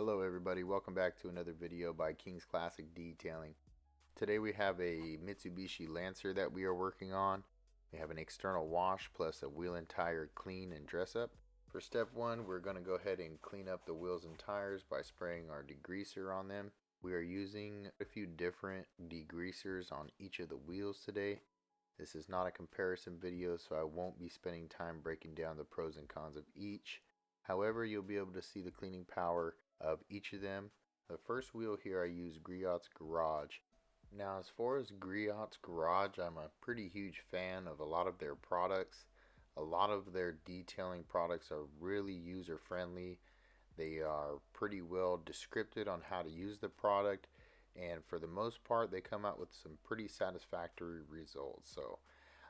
Hello everybody, welcome back to another video by King's Classic Detailing. Today we have a Mitsubishi Lancer that we are working on. We have an external wash plus a wheel and tire clean and dress up. For step one, we're going to go ahead and clean up the wheels and tires by spraying our degreaser on them. We are using a few different degreasers on each of the wheels today. This is not a comparison video, so I won't be spending time breaking down the pros and cons of each. However, you'll be able to see the cleaning power of each of them. The first wheel here I use Griot's Garage. Now as far as Griot's Garage, I'm a pretty huge fan of a lot of their products. A lot of their detailing products are really user friendly. They are pretty well descripted on how to use the product, and for the most part they come out with some pretty satisfactory results. So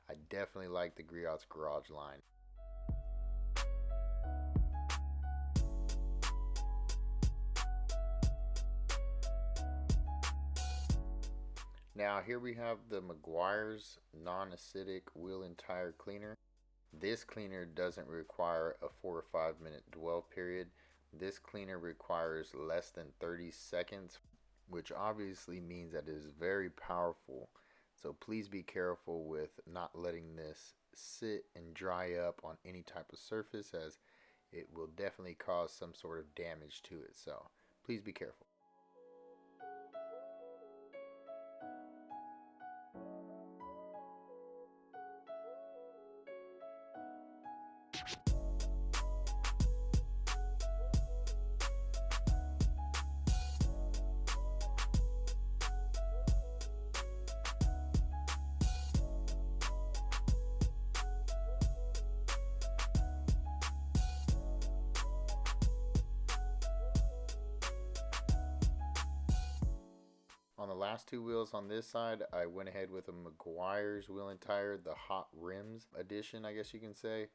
I definitely like the Griot's Garage line. Now here we have the Meguiar's non-acidic wheel and tire cleaner. This cleaner doesn't require a 4 or 5 minute dwell period. This cleaner requires less than 30 seconds, which obviously means that it is very powerful. So please be careful with not letting this sit and dry up on any type of surface, as it will definitely cause some sort of damage to it. So please be careful. On the last two wheels on this side, I went ahead with a Meguiar's wheel and tire, the Hot Rims edition, I guess you can say.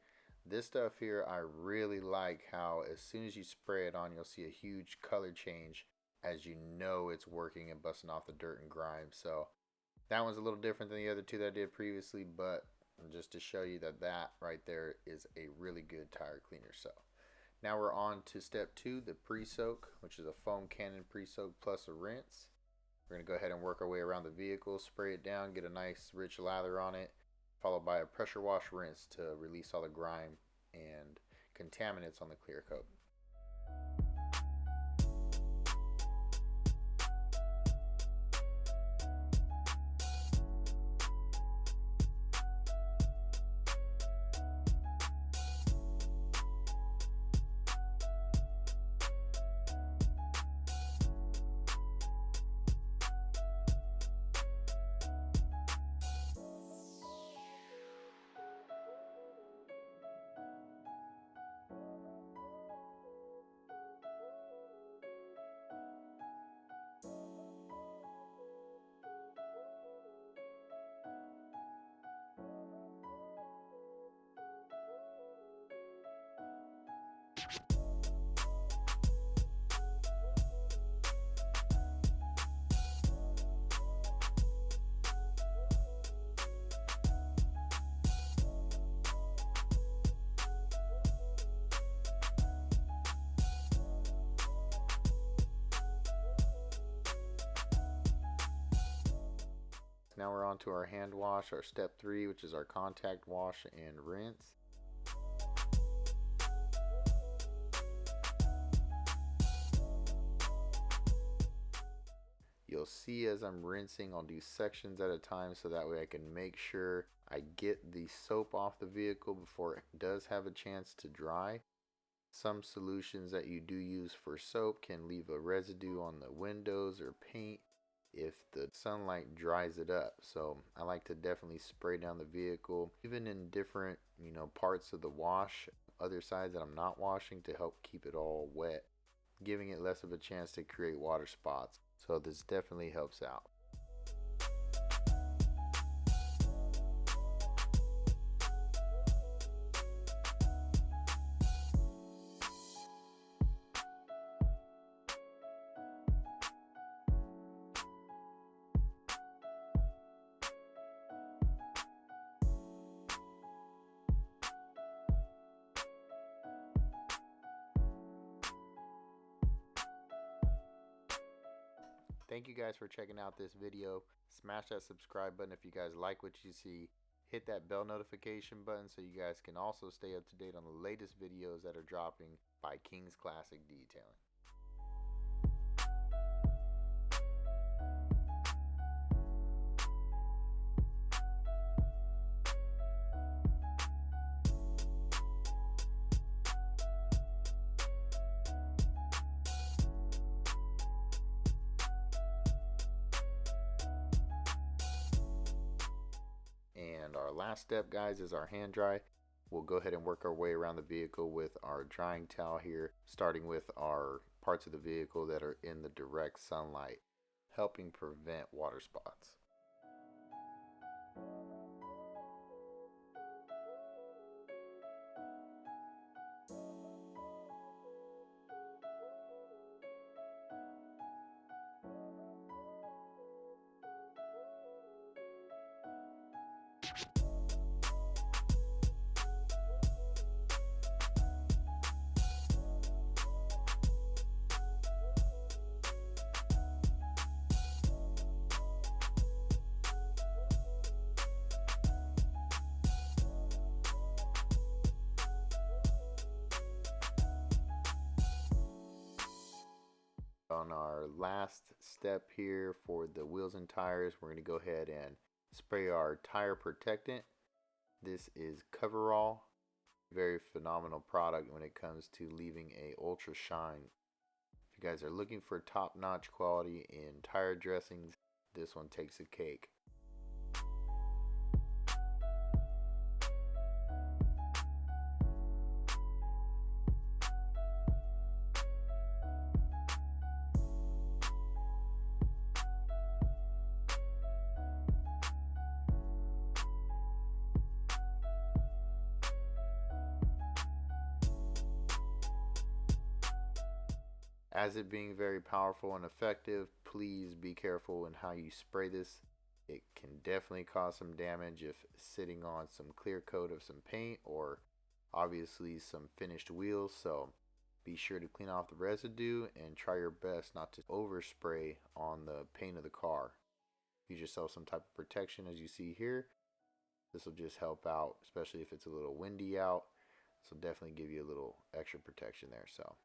This stuff here, I really like how as soon as you spray it on, you'll see a huge color change, as you know it's working and busting off the dirt and grime. So that one's a little different than the other two that I did previously, but just to show you that that right there is a really good tire cleaner. So now we're on to step two, the pre-soak, which is a foam cannon pre-soak plus a rinse. We're going to go ahead and work our way around the vehicle, spray it down, get a nice rich lather on it, followed by a pressure wash rinse to release all the grime and contaminants on the clear coat. Now we're on to our hand wash, our step three, which is our contact wash and rinse. You'll see as I'm rinsing, I'll do sections at a time so that way I can make sure I get the soap off the vehicle before it does have a chance to dry. Some solutions that you do use for soap can leave a residue on the windows or paint if the sunlight dries it up. So I like to definitely spray down the vehicle, even in different parts of the wash, other sides that I'm not washing, to help keep it all wet, giving it less of a chance to create water spots. So this definitely helps out. Thank you guys for checking out this video. Smash that subscribe button if you guys like what you see. Hit that bell notification button so you guys can also stay up to date on the latest videos that are dropping by King's Classic Detailing. And our last step, guys, is our hand dry. We'll go ahead and work our way around the vehicle with our drying towel here, starting with our parts of the vehicle that are in the direct sunlight, helping prevent water spots. On our last step here for the wheels and tires, we're going to go ahead and spray our tire protectant. This is Coverall. Very phenomenal product when it comes to leaving a ultra shine. If you guys are looking for top-notch quality in tire dressings, this one takes a cake. As it being very powerful and effective, please be careful in how you spray this. It can definitely cause some damage if sitting on some clear coat of some paint or obviously some finished wheels, so be sure to clean off the residue and try your best not to overspray on the paint of the car. Use yourself some type of protection as you see here. This will just help out, especially if it's a little windy out. This will definitely give you a little extra protection there. So